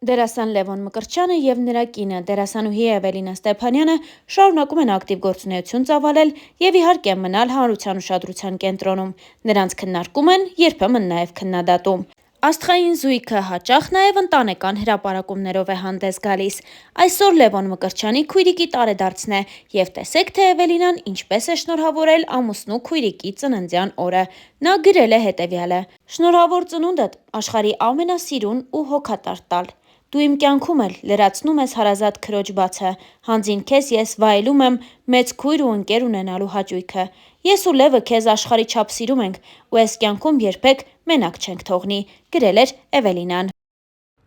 Դերասան Լևոն Մկրտչյանը և նրա կինը դերասանուհի Էվելինա Ստեփանյանը շարունակում են ակտիվ գործունեություն ծավալել և իհարկե մնալ հանրության ուշադրության կենտրոնում։ Նրանց քննարկում են, երբեմն նաև քննադատում։ Աստղային զույգը հաճախ նաև ընտանեկան հրապարակումներով է հանդես գալիս։ Այսօր Լևոն Մկրտչյանի քույրիկի տարեդարձն է, և տեսեք, թե Էվելինան ինչպես է շնորհավորել ամուսնու քույրիկի ծննդյան օրը։ Նա գրել է հետևյալը. «Շնորհավոր ծնունդդ, աշխարհի ամենասիրուն ու հոգատար տալ։ Դու իմ կյանքում էլ լրացնում ես հարազատ քրոջ բացը, հանձին քեզ ես վայելում եմ մեծ քույր ու ընկեր ունենալու հաճույքը։ Ես ու Լևը քեզ աշխարհի չափ սիրում ենք ու այս կյանքում երբեք մենակ չենք թողնի», գրել էր Էվելինան։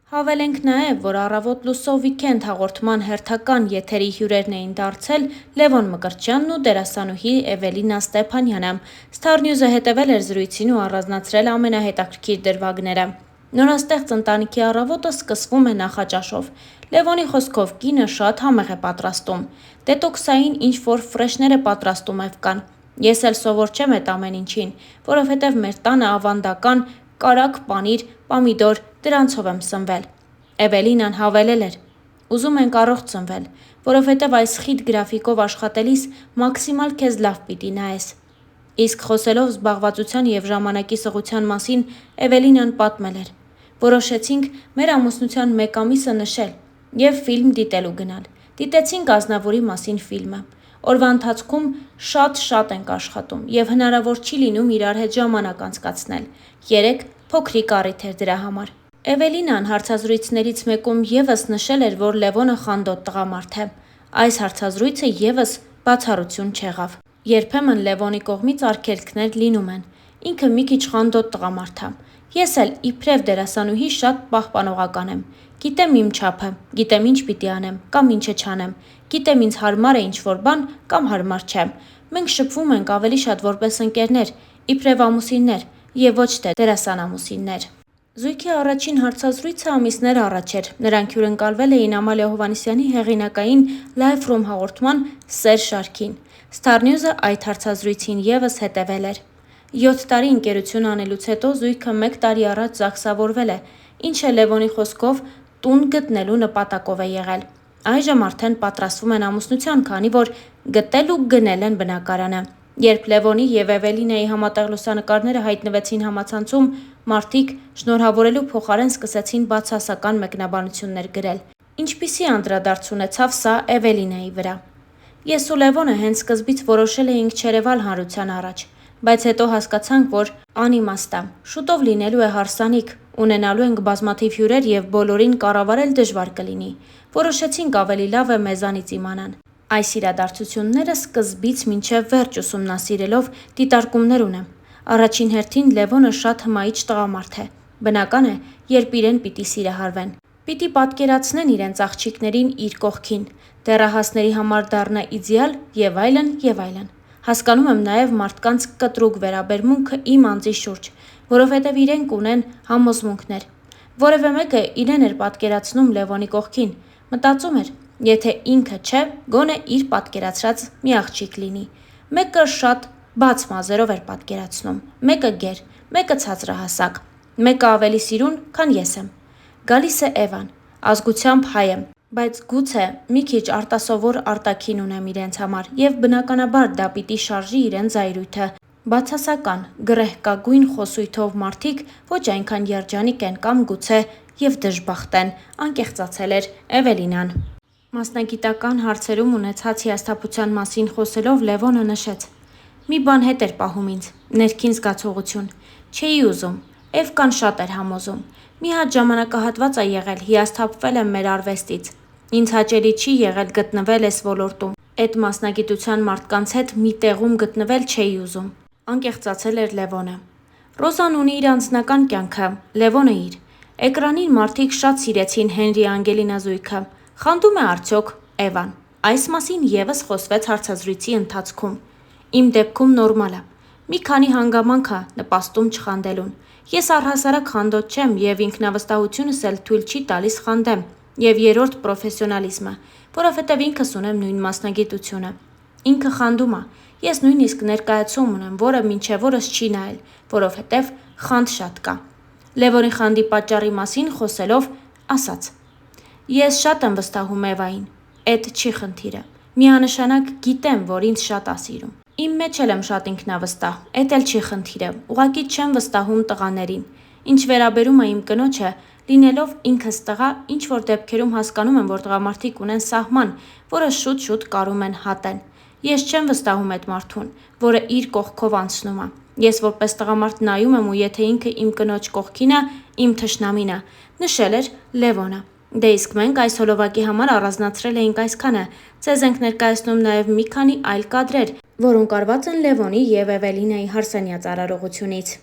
Հավելենք նաև, որ «Առավոտ լուսով վիքենդ» հաղորդման հերթական եթերի հյուրերն էին դարձել Լևոն Մկրտչյանն ու դերասանուհի Էվելինա Ստեփանյանը։ Star News-ը հետևել էր զրույցին ու առանձնացրել ամենահետաքրքիր դրվագները։ Նորաստեղծ ընտանիքի առավոտը սկսվում է նախաճաշով։ Լևոնի խոսքով կինը շատ համեղ է պատրաստում։ Դետոքսային ինչ-որ ֆրեշներ է պատրաստում Էվկան։ Ես էլ սովոր չեմ էդ ամեն ինչին, որովհետև մեր տանը ավանդական կարագ պանիր, պամիդոր, դրանցով եմ սնվել։ Էվելինան հավելել էր. «Ուզում ենք առողջ սնվել, որովհետև այս խիտ գրաֆիկով աշխատելիս մաքսիմալ քեզ լավ պիտի նայես»։ Իսկ խոսելով զբաղվածության և ժամանակի սղության մասին, Էվելինան պատմել էր. «Որոշեցինք մեր ամուսնության մեկ ամիսը նշել և ֆիլմ դիտելու գնալ։ Դիտեցինք Ազնավուրի մասին ֆիլմը։ Օրվա ընթացքում շատ ենք աշխատում և հնարավոր չի լինում իրար հետ ժամանակ անցկացնել։ Երեկ փոքրիկ առիթ էր դրա համար»։ Էվելինան հարցազրույցներից մեկում ևս նշել էր, որ Լևոնը խանդոտ տղամարդ է։ Այս հարցազրույցը ևս բացառություն չեղավ։ Երբեմն Լևոնի կողմից արգելքներ լինում են։ Ինքը մի քիչ խանդոտ տղամարդ ա։ Ես էլ իբրև դերասանուհի շատ պահպանողական եմ։ Գիտեմ իմ չափը, գիտեմ ինչ պիտի անեմ կամ ինչը չանեմ, գիտեմ ինձ հարմար է ինչ-որ բան կամ հարմար չէ։ Մենք շփվում ենք ավելի շատ որպես ընկերներ, իբրև ամուսիններ և ոչ թե դերասանամուսիններ։ Զույգի առաջին հարցազրույցը ամիսներ առաջ էր։ Նրանք հյուրընկալվել էին Ամալիա Հովհաննիսյանի հեղինակային Live from հաղորդման «Սեր» շարքին։ Star News-ը այդ հարցազրույցին ևս հետևել էր։ 7 տարի ընկերություն անելուց հետո զույգը 1 տարի առաջ ԶԱԳՍավորվել է, ինչը Լևոնի խոսքով տուն գտնելու նպատակով է եղել։ Այժմ արդեն պատրաստվում են ամուսնության, քանի որ գտել ու գնել են բնակարանը։ Երբ Լևոնի և Էվելինայի համատեղ լուսանկարները հայտնվեցին համացանցում, մարդիկ շնորհավորելու փոխարեն սկսեցին բացասական մեկնաբանություններ գրել։ Ինչպիսի անդրադարձ ունեցավ սա Էվելինայի վրա։ «Ես ու Լևոնը հենց սկզբից որոշել էինք չերևալ հանրության առաջ, բայց հետո հասկացանք, որ անիմաստ ա։ Շուտով լինելու է հարսանիք, ունենալու ենք բազմաթիվ հյուրեր և բոլորին կառավարել դժվար կլինի։ Որոշեցինք ավելի լավ է մեզանից իմանան»։ Այս իրադարձությունները սկզբից մինչև վերջ ուսումնասիրելով դիտարկումներ ունեմ։ Առաջին հերթին Լևոնը շատ հմայիչ տղամարդ է։ Բնական է, երբ իրեն պիտի սիրահարվեն։ Պիտի պատկերացնեն իրենց աղջիկներին իր կողքին, դեռահասների համար դառնա իդեալ և այլն և այլն։ Հասկանում եմ նաև մարդկանց կտրուկ վերաբերմունքը իմ անձի շուրջ, որովհետև իրենք ունեն համոզմունքներ։ Որևէ մեկը իրեն էր պատկերացնում Լևոնի կողքին։ Մտածում էր, եթե ինքը չէ, գոնե իր պատկերացրած մի աղջիկ լինի։ Մեկը շատ բաց մազերով էր պատկերացնում, մեկը գեր, մեկը ցածրահասակ, մեկը ավելի սիրուն, քան ես եմ։ Գալիս է Էվան, ազգությամբ հայ եմ, բայց գուցե մի քիչ արտասովոր արտաքին ունեմ իրենց համար և բնականաբար դա պիտի շարժի իրենց զայրույթը։ Բացասական, գռեհկագույն խոսույթով մարդիկ ոչ այնքան երջանիկ են կամ գուցե և դժբախտ են, անկեղծացել էր Էվելինան։ Մասնագիտական հարցերում ունեցած հիասթափության մասին խոսելով Լևոնը նշեց. «Մի բան հետ էր պահում ինձ, ներքին զգացողություն։ Չէի ուզում, Էվկան շատ էր համոզում։ Մի հատ ժամանակահատված ա եղել, հիասթափվել եմ մեր արվեստից։ Ինձ հաճելի չի եղել գտնվել էս ոլորտում։ Էդ մասնագիտության մարդկանց հետ մի տեղում գտնվել չէի ուզում», անկեղծացել էր Լևոնը։ Ռոզան ունի իր անձնական կյանքը, Լևոնը իր։ Էկրանին մարդիկ շատ սիրեցին Հենրի Անգելինա զույգը։ Խանդում է արդյոք Էվան։ Այս մասին ևս խոսվեց հարցազրույցի ընթացքում։ Իմ դեպքում նորմալ ա։ Մի քանի հանգամանք ա նպաստում չխանդելուն։ Ես առհասարակ խանդոտ չեմ և ինքնավստահությունս էլ թույլ չի տալիս խանդեմ։ Եվ երրորդ պրոֆեսիոնալիզմը, որովհետև ինքս ունեմ նույն մասնագիտությունը։ Ինքը խանդում ա։ Ես նույնիսկ ներկայացում ունեմ, որը մինչև օրս չի նայել, որովհետև խանդ շատ կա։ Լևոնի խանդի պատճառի մասին խոսելով ասաց. Ես շատ եմ վստահում Էվային, էդ չի խնդիրը, միանշանակ գիտեմ, որ ինձ շատ ա սիրում։ Իմ մեջ էլ եմ շատ ինքնավստահ, էդ էլ չի խնդիրը, ուղղակի չեմ վստահում տղաներին։ Ինչ վերաբերում է իմ կնոջը, լինելով ինքս տղա, ինչ որ դեպքերում հասկանում եմ, որ տղամարդիկ ունեն սահման, որը շուտ-շուտ կարում են հատեն։ Ես չեմ վստահում այդ մարդուն, որը իր կողքով անցնում է։ Ես որպես տղամարդ նայում եմ ու եթե ինքը իմ կնոջ կողքին ա, իմ թշնամին ա, նշել էր Լևոնը։ Դե իսկ մենք այս հոլովակի համար առանձնացրել էինք այսքանը։ Ձեզ ենք ներկայացնում նաև մի քանի այլ կադրեր, որոնք արված են Լևոնի եւ Էվելինայի հարսանյաց արարողությունից։